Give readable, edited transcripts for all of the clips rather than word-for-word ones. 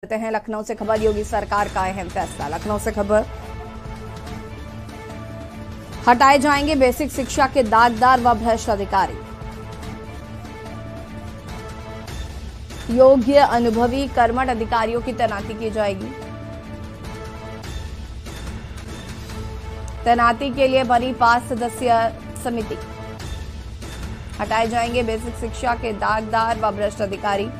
देते हैं लखनऊ से खबर। योगी सरकार का अहम फैसला। लखनऊ से खबर, हटाए जाएंगे बेसिक शिक्षा के दागदार व भ्रष्ट अधिकारी। योग्य अनुभवी कर्मठ अधिकारियों की तैनाती की जाएगी। तैनाती के लिए बनी 5 सदस्यीय समिति। हटाए जाएंगे बेसिक शिक्षा के दागदार व भ्रष्ट अधिकारी।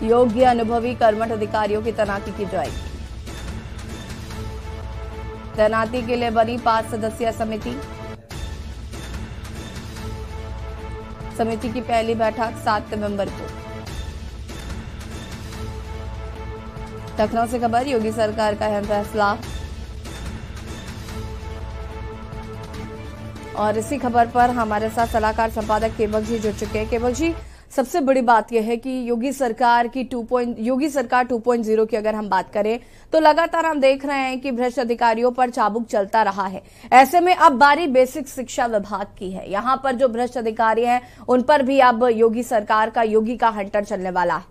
योग्य अनुभवी कर्मठ अधिकारियों की तैनाती की जाएगी। तैनाती के लिए बनी 5 सदस्यीय समिति। समिति की पहली बैठक 7 नवंबर को। लखनऊ से खबर, योगी सरकार का अहम फैसला। और इसी खबर पर हमारे साथ सलाहकार संपादक केवल जी जुड़ चुके हैं। केवल जी, सबसे बड़ी बात यह है कि योगी सरकार 2.0 की अगर हम बात करें तो लगातार हम देख रहे हैं कि भ्रष्ट अधिकारियों पर चाबुक चलता रहा है। ऐसे में अब बारी बेसिक शिक्षा विभाग की है। यहां पर जो भ्रष्ट अधिकारी हैं उन पर भी अब योगी का हंटर चलने वाला है।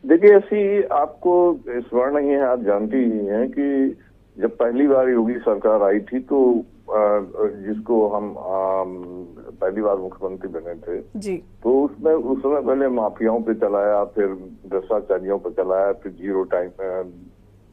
देखिए, ऐसी आपको स्मरण ही है, आप जानती ही हैं कि जब पहली बार योगी सरकार आई थी तो जिसको हम पहली बार मुख्यमंत्री बने थे जी, तो उसमें उस समय पहले माफियाओं पे चलाया, फिर भ्रष्टाचारियों पे चलाया, फिर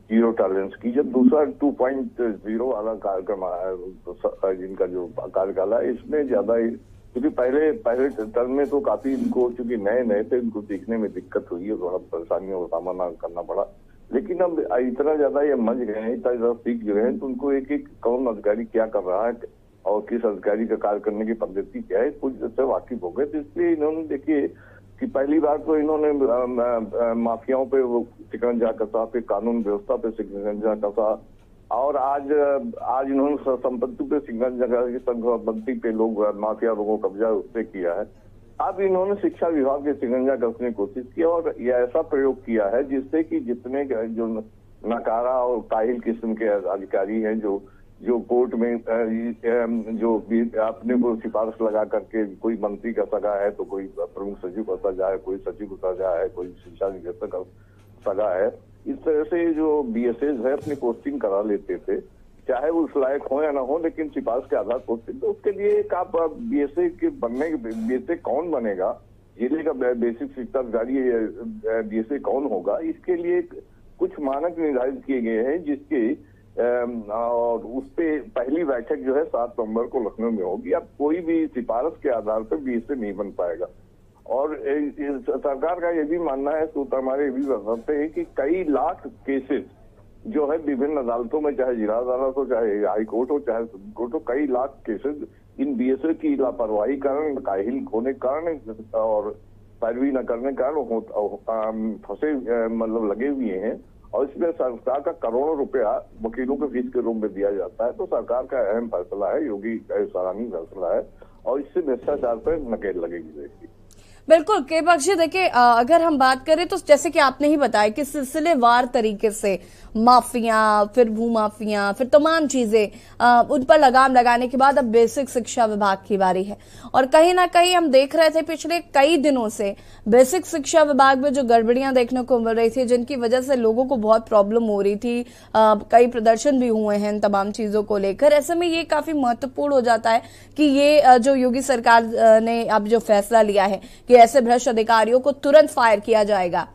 जीरो टॉलरेंस की। जब दूसरा 2.0 वाला कार्यक्रम आया, जिनका जो कार्यकाल है, इसमें ज्यादा ही, क्योंकि पहले टर्म में तो काफी इनको, चूंकि नए थे, इनको सीखने में दिक्कत हुई है, थोड़ा परेशानियों का सामना करना पड़ा। लेकिन अब इतना ज्यादा ये मंच गए हैं, इतना ज्यादा सीख गए हैं, तो उनको एक एक कौन अधिकारी क्या कर रहा है और किस अधिकारी का कार्य करने की पद्धति क्या है, कुछ से वाकिफ हो गए। तो इसलिए इन्होंने, देखिए कि पहली बार तो इन्होंने माफियाओं पे वो शिकंजा कसा, फिर कानून व्यवस्था पे शिकंजा कसा, और आज इन्होंने संपत्ति पे शिकंजा कसा, संपत्ति पे लोग माफिया लोगों को कब्जा उस पर किया है। अब इन्होंने शिक्षा विभाग के शिकंजा कसने की कोशिश की और यह ऐसा प्रयोग किया है जिससे कि जितने जो नकारा और काहिल किस्म के अधिकारी हैं, जो कोर्ट में जो अपने को सिफारिश लगा करके, कोई मंत्री का सगा है तो कोई प्रमुख सचिव का सजा है, कोई सचिव का सजा है, कोई शिक्षा निदेशक का सगा है, इस तरह से जो BSS है अपनी पोस्टिंग करा लेते थे, चाहे वो उस लायक हो या ना हो, लेकिन सिफारिश के आधार पोस्टिंग। तो उसके लिए एक आप BSA के बनने के, BSA कौन बनेगा, जिले का बेसिक शिक्षा अधिकारी BSA कौन होगा, इसके लिए कुछ मानक निर्धारित किए गए हैं, जिसके और उस पे पहली बैठक जो है 7 नवंबर को लखनऊ में होगी। अब कोई भी सिफारिश के आधार पर BSA नहीं बन पाएगा। और सरकार का ये भी मानना है, सूत्र हमारे ये भी बताते हैं कि कई लाख केसेस जो है विभिन्न अदालतों में, चाहे जिला अदालत हो, चाहे हाई कोर्ट हो, चाहे सुप्रीम कोर्ट हो, कई लाख केसेस इन BSA की लापरवाही कारण, काहिल होने के कारण और पैरवी न करने के कारण फंसे, मतलब लगे हुए हैं। और इसमें सरकार का करोड़ों रुपया वकीलों के फीस के रूप में दिया जाता है। तो सरकार का अहम फैसला है, योगी का सराहनीय फैसला है, और इससे भ्रष्टाचार पर नकेल लगेगी देश की। बिल्कुल के बख्शी, देखिए अगर हम बात करें तो जैसे कि आपने ही बताया कि सिलसिलेवार तरीके से माफिया, फिर भूमाफिया, फिर तमाम चीजें उन पर लगाम लगाने के बाद अब बेसिक शिक्षा विभाग की बारी है। और कहीं ना कहीं हम देख रहे थे पिछले कई दिनों से बेसिक शिक्षा विभाग में जो गड़बड़ियां देखने को मिल रही थी, जिनकी वजह से लोगों को बहुत प्रॉब्लम हो रही थी, कई प्रदर्शन भी हुए हैं इन तमाम चीजों को लेकर। ऐसे में ये काफी महत्वपूर्ण हो जाता है कि ये जो योगी सरकार ने अब जो फैसला लिया है कि ऐसे भ्रष्ट अधिकारियों को तुरंत फायर किया जाएगा।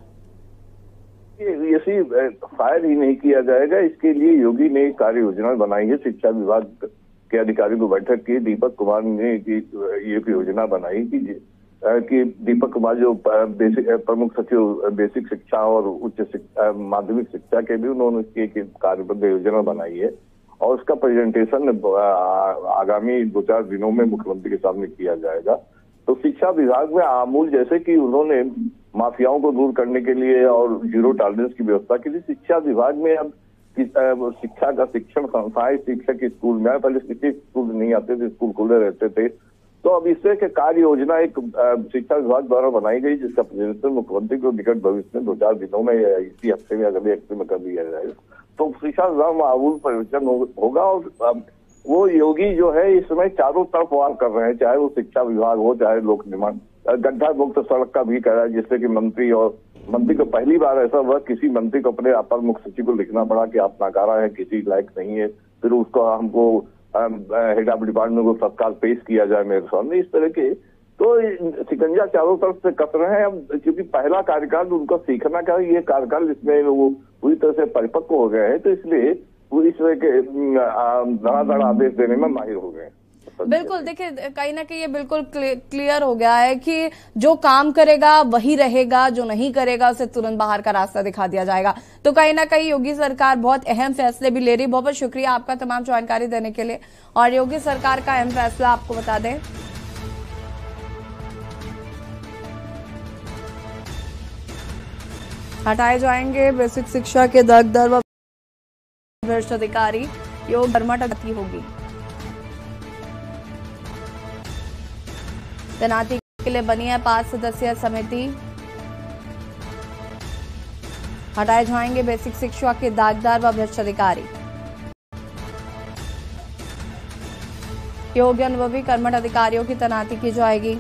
ऐसी फायर ही नहीं किया जाएगा, इसके लिए योगी ने कार्य योजना बनाई है। शिक्षा विभाग के अधिकारियों को बैठक की, दीपक कुमार ने ये योजना बनाई कि दीपक कुमार जो प्रमुख सचिव बेसिक शिक्षा और उच्च शिक्षा, माध्यमिक शिक्षा के भी, उन्होंने इसकी एक कार्यबद्ध योजना बनाई है और उसका प्रेजेंटेशन आगामी 2-4 दिनों में मुख्यमंत्री के सामने किया जाएगा। तो शिक्षा विभाग में आमूल, जैसे कि उन्होंने माफियाओं को दूर करने के लिए और जीरो टॉलरेंस की व्यवस्था के लिए, शिक्षा विभाग में अब शिक्षा का शिक्षण संस्थाएं, शिक्षक स्कूल में, पहले शिक्षक स्कूल नहीं आते थे, स्कूल खुले रहते थे। तो अब इससे के कार्य योजना एक शिक्षा विभाग द्वारा बनाई गई, जिसका प्रेजेंटेशन मुख्यमंत्री को निकट भविष्य में 2-4 दिनों में, इसी हफ्ते में, अगले हफ्ते में कर दिया जाएगा। तो शिक्षा विभाग में आमूल परिवर्तन होगा। और वो योगी जो है इस समय चारों तरफ वार कर रहे हैं, चाहे वो शिक्षा विभाग हो, चाहे लोक निर्माण गड्ढा मुक्त सड़क का भी करा, जिससे कि मंत्री को पहली बार ऐसा हुआ किसी मंत्री को अपने अपर मुख्य सचिव को लिखना पड़ा कि आप नाकारा है, किसी लायक नहीं है, फिर उसको हमको हेड ऑफ डिपार्टमेंट को तत्काल पेश किया जाए मेरे सामने। इस तरह के तो शिकंजा चारों तरफ से कस रहे हैं। अब क्योंकि पहला कार्यकाल उनको सीखना क्या, ये कार्यकाल इसमें वो पूरी तरह से परिपक्व हो गए हैं, तो इसलिए वो इस तरह के धड़ाधड़ आदेश देने में माहिर हो गए। बिल्कुल, देखिए कहीं ना कहीं ये बिल्कुल क्लियर हो गया है कि जो काम करेगा वही रहेगा, जो नहीं करेगा उसे तुरंत बाहर का रास्ता दिखा दिया जाएगा। तो कहीं ना कहीं योगी सरकार बहुत अहम फैसले भी ले रही। बहुत बहुत शुक्रिया आपका तमाम जानकारी देने के लिए। और योगी सरकार का अहम फैसला आपको बता दें, हटाए जाएंगे बेसिक शिक्षा के दागदार व भ्रष्ट अधिकारी, योग कर्मठ होगी। तैनाती के लिए बनी है 5 सदस्यीय समिति। हटाए जाएंगे बेसिक शिक्षा के दागदार व भ्रष्ट अधिकारी, योग्य अनुभवी कर्मठ अधिकारियों की तैनाती की जाएगी।